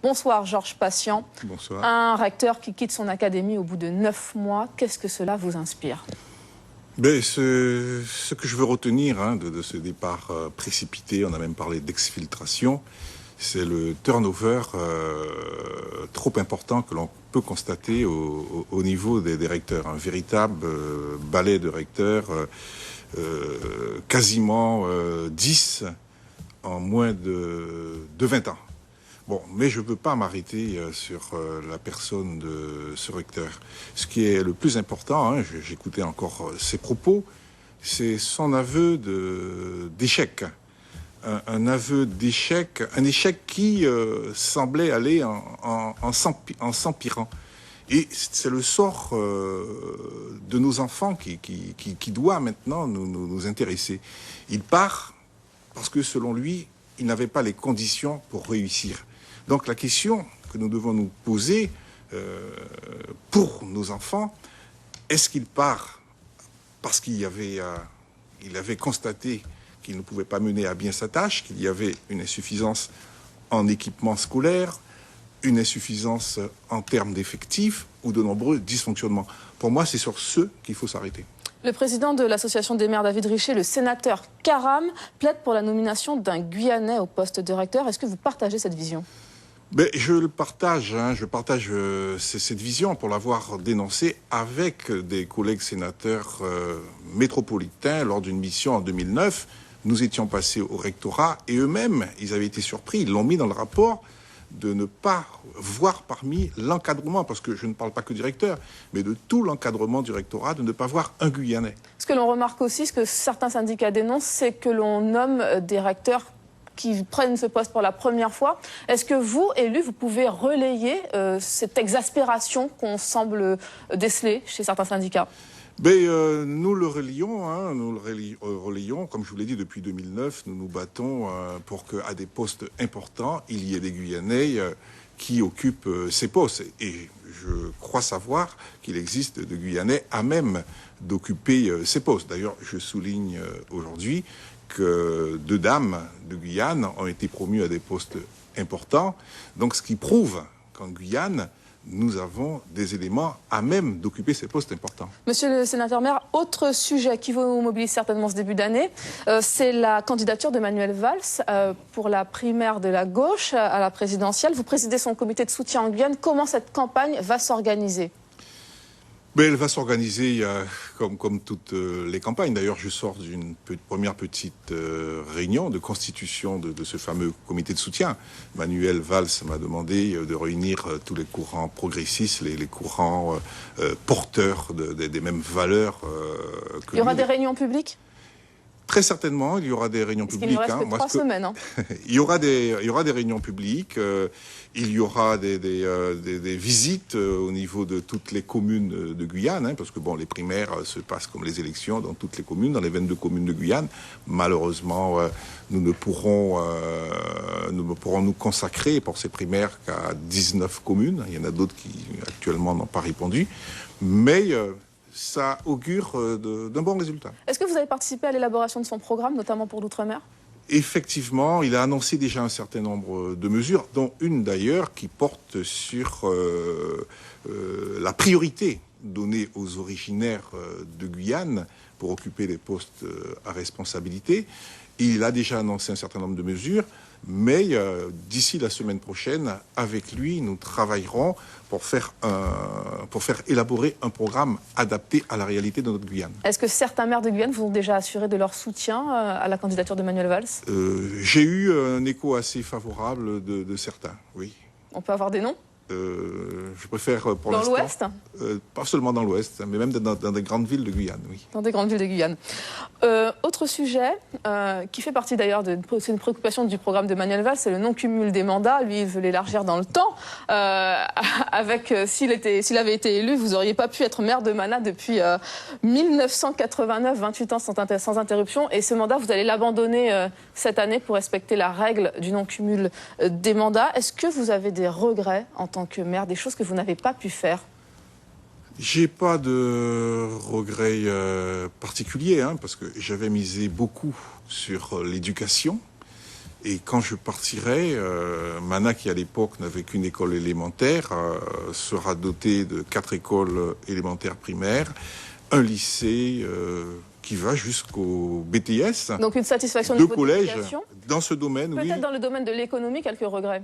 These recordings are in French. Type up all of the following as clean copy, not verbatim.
Bonsoir Georges Patient. Bonsoir. Un recteur qui quitte son académie au bout de 9 mois, qu'est-ce que cela vous inspire? Ce que je veux retenir de ce départ précipité, on a même parlé d'exfiltration, c'est le turnover trop important que l'on peut constater au niveau des recteurs. Un véritable balai de recteurs, quasiment 10 en moins de 20 ans. Bon, mais je ne peux pas m'arrêter sur la personne de ce recteur. Ce qui est le plus important, j'écoutais encore ses propos, c'est son aveu d'échec. Un aveu d'échec, un échec qui semblait aller en s'empirant. Et c'est le sort de nos enfants qui doit maintenant nous intéresser. Il part parce que selon lui, il n'avait pas les conditions pour réussir. Donc la question que nous devons nous poser pour nos enfants, est-ce qu'il part parce qu'il avait constaté qu'il ne pouvait pas mener à bien sa tâche, qu'il y avait une insuffisance en équipement scolaire, une insuffisance en termes d'effectifs ou de nombreux dysfonctionnements? Pour moi, c'est sur ce qu'il faut s'arrêter. Le président de l'association des maires, David Richer, le sénateur Karam, plaide pour la nomination d'un Guyanais au poste de recteur. Est-ce que vous partagez cette vision? Je le partage, je partage cette vision pour l'avoir dénoncée avec des collègues sénateurs métropolitains lors d'une mission en 2009. Nous étions passés au rectorat et eux-mêmes, ils avaient été surpris, ils l'ont mis dans le rapport, de ne pas voir parmi l'encadrement, parce que je ne parle pas que du recteur, mais de tout l'encadrement du rectorat, de ne pas voir un Guyanais. Ce que l'on remarque aussi, ce que certains syndicats dénoncent, c'est que l'on nomme des recteurs qui prennent ce poste pour la première fois. Est-ce que vous, élus, vous pouvez relayer cette exaspération qu'on semble déceler chez certains syndicats? Nous le relayons, comme je vous l'ai dit, depuis 2009, nous nous battons pour qu'à des postes importants, il y ait des Guyanais qui occupent ces postes. Et je crois savoir qu'il existe des Guyanais à même d'occuper ces postes. D'ailleurs, je souligne aujourd'hui que 2 dames de Guyane ont été promues à des postes importants. Donc, ce qui prouve qu'en Guyane, nous avons des éléments à même d'occuper ces postes importants. Monsieur le sénateur maire, autre sujet qui vous mobilise certainement ce début d'année, c'est la candidature de Manuel Valls pour la primaire de la gauche à la présidentielle. Vous présidez son comité de soutien en Guyane. Comment cette campagne va s'organiser? Elle va s'organiser comme toutes les campagnes. D'ailleurs, je sors d'une première petite réunion de constitution de ce fameux comité de soutien. Manuel Valls m'a demandé de réunir tous les courants progressistes, les courants porteurs des mêmes valeurs que Il y aura lui. des réunions publiques? Très certainement, il y aura des réunions publiques. Il ne reste que 3 semaines. Il y aura des réunions publiques, il y aura des visites au niveau de toutes les communes de Guyane, parce que les primaires se passent comme les élections dans toutes les communes, dans les 22 communes de Guyane. Malheureusement, nous ne pourrons nous consacrer pour ces primaires qu'à 19 communes. Il y en a d'autres qui actuellement n'ont pas répondu, mais ça augure d'un bon résultat. Est-ce que vous avez participé à l'élaboration de son programme, notamment pour l'outre-mer? Effectivement, il a annoncé déjà un certain nombre de mesures, dont une d'ailleurs qui porte sur la priorité donnée aux originaires de Guyane pour occuper les postes à responsabilité. Il a déjà annoncé un certain nombre de mesures, mais d'ici la semaine prochaine, avec lui, nous travaillerons pour faire élaborer un programme adapté à la réalité de notre Guyane. Est-ce que certains maires de Guyane vous ont déjà assuré de leur soutien à la candidature de Manuel Valls? J'ai eu un écho assez favorable de certains, oui. On peut avoir des noms? Je préfère pour l'instant... Dans l'Ouest? Pas seulement dans l'Ouest, mais même dans des grandes villes de Guyane, oui. Dans des grandes villes de Guyane. Autre sujet, qui fait partie d'ailleurs c'est une préoccupation du programme de Manuel Valls, c'est le non-cumul des mandats. Lui, il veut l'élargir dans le temps. S'il avait été élu, vous n'auriez pas pu être maire de Mana depuis 1989, 28 ans sans interruption. Et ce mandat, vous allez l'abandonner cette année pour respecter la règle du non-cumul des mandats. Est-ce que vous avez des regrets en tant que maire, des choses que vous n'avez pas pu faire? J'ai pas de regrets particuliers, parce que j'avais misé beaucoup sur l'éducation. Et quand je partirai, Mana, qui à l'époque n'avait qu'une école élémentaire, sera doté de 4 écoles élémentaires primaires, un lycée qui va jusqu'au BTS. Donc une satisfaction de niveau collège d'éducation. dans ce domaine, oui. Peut-être dans le domaine de l'économie, quelques regrets.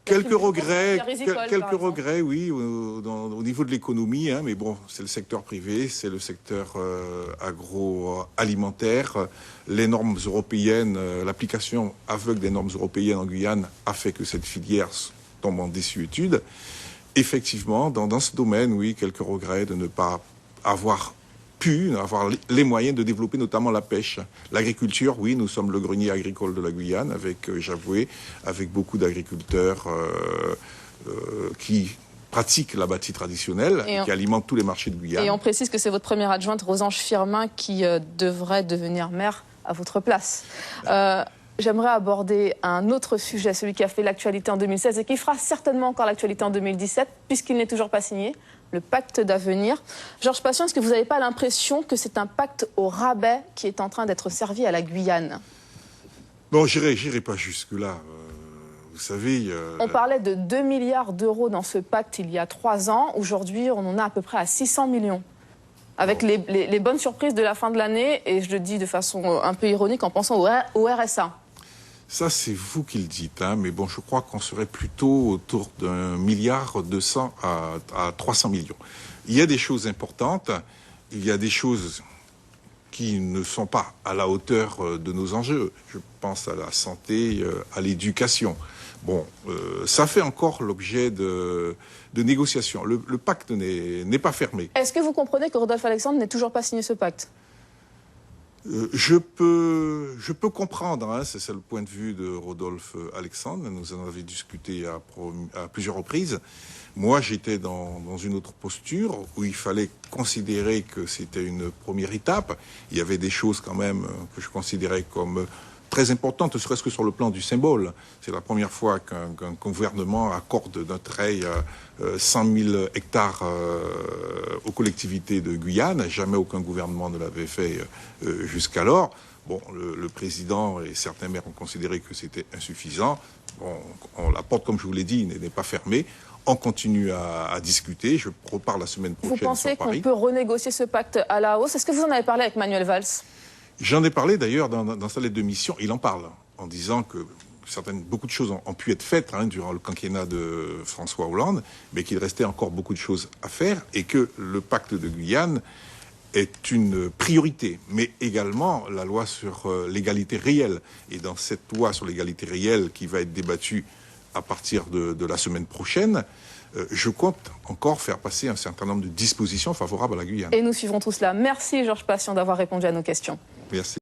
Quelques regrets, Quelques regrets, oui, au niveau de l'économie, hein, mais bon, c'est le secteur privé, c'est le secteur agroalimentaire. Les normes européennes, l'application aveugle des normes européennes en Guyane a fait que cette filière tombe en désuétude. Effectivement, dans ce domaine, oui, quelques regrets de ne pas avoir les moyens de développer notamment la pêche. L'agriculture, oui, nous sommes le grenier agricole de la Guyane, avec Javoué, avec beaucoup d'agriculteurs qui pratiquent la bâtie traditionnelle, qui alimentent tous les marchés de Guyane. Et on précise que c'est votre première adjointe, Rosange Firmin, qui devrait devenir maire à votre place. J'aimerais aborder un autre sujet, celui qui a fait l'actualité en 2016 et qui fera certainement encore l'actualité en 2017, puisqu'il n'est toujours pas signé, le pacte d'avenir. Georges Patient, est-ce que vous n'avez pas l'impression que c'est un pacte au rabais qui est en train d'être servi à la Guyane? Bon, j'irai pas jusque-là. Vous savez... On parlait de 2 milliards d'euros dans ce pacte il y a 3 ans. Aujourd'hui, on en a à peu près à 600 millions. Avec les bonnes surprises de la fin de l'année, et je le dis de façon un peu ironique en pensant au RSA. Ça, c'est vous qui le dites, hein, mais bon, je crois qu'on serait plutôt autour d'1,2 milliard à 300 millions. Il y a des choses importantes, il y a des choses qui ne sont pas à la hauteur de nos enjeux. Je pense à la santé, à l'éducation. Bon, ça fait encore l'objet de négociations. Le pacte n'est pas fermé. Est-ce que vous comprenez que Rodolphe Alexandre n'ait toujours pas signé ce pacte ? Je peux comprendre, hein, c'est le point de vue de Rodolphe Alexandre, nous en avions discuté à plusieurs reprises. Moi, j'étais dans une autre posture où il fallait considérer que c'était une première étape. Il y avait des choses quand même que je considérais comme très importante, ne serait-ce que sur le plan du symbole. C'est la première fois qu'un gouvernement accorde d'un trait 100 000 hectares aux collectivités de Guyane. Jamais aucun gouvernement ne l'avait fait jusqu'alors. Bon, le président et certains maires ont considéré que c'était insuffisant. Bon, la porte, comme je vous l'ai dit, n'est pas fermée. On continue à discuter. Je repars la semaine prochaine sur Paris. Vous pensez qu'on peut renégocier ce pacte à la hausse? Est-ce que vous en avez parlé avec Manuel Valls? J'en ai parlé d'ailleurs dans sa lettre de mission. Il en parle en disant que beaucoup de choses ont pu être faites durant le quinquennat de François Hollande, mais qu'il restait encore beaucoup de choses à faire et que le pacte de Guyane est une priorité, mais également la loi sur l'égalité réelle. Et dans cette loi sur l'égalité réelle qui va être débattue à partir de la semaine prochaine, je compte encore faire passer un certain nombre de dispositions favorables à la Guyane. Et nous suivrons tout cela. Merci Georges Patient d'avoir répondu à nos questions. Merci.